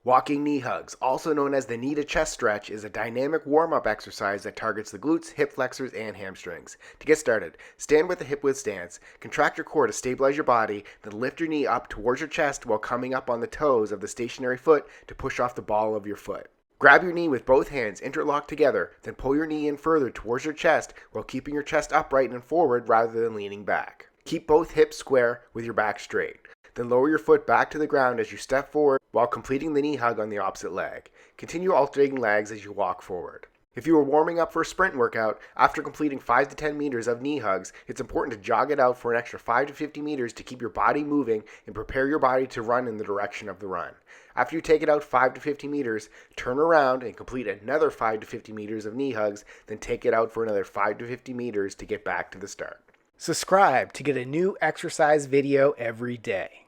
Walking knee hugs, also known as the knee to chest stretch, is a dynamic warm-up exercise that targets the glutes, hip flexors, and hamstrings. To get started, stand with a hip width stance, contract your core to stabilize your body, then lift your knee up towards your chest while coming up on the toes of the stationary foot to push off the ball of your foot. Grab your knee with both hands interlocked together, then pull your knee in further towards your chest while keeping your chest upright and forward rather than leaning back. Keep both hips square with your back straight. Then lower your foot back to the ground as you step forward while completing the knee hug on the opposite leg. Continue alternating legs as you walk forward. If you are warming up for a sprint workout, after completing 5 to 10 meters of knee hugs, it's important to jog it out for an extra 5 to 50 meters to keep your body moving and prepare your body to run in the direction of the run. After you take it out 5 to 50 meters, turn around and complete another 5 to 50 meters of knee hugs, then take it out for another 5 to 50 meters to get back to the start. Subscribe to get a new exercise video every day.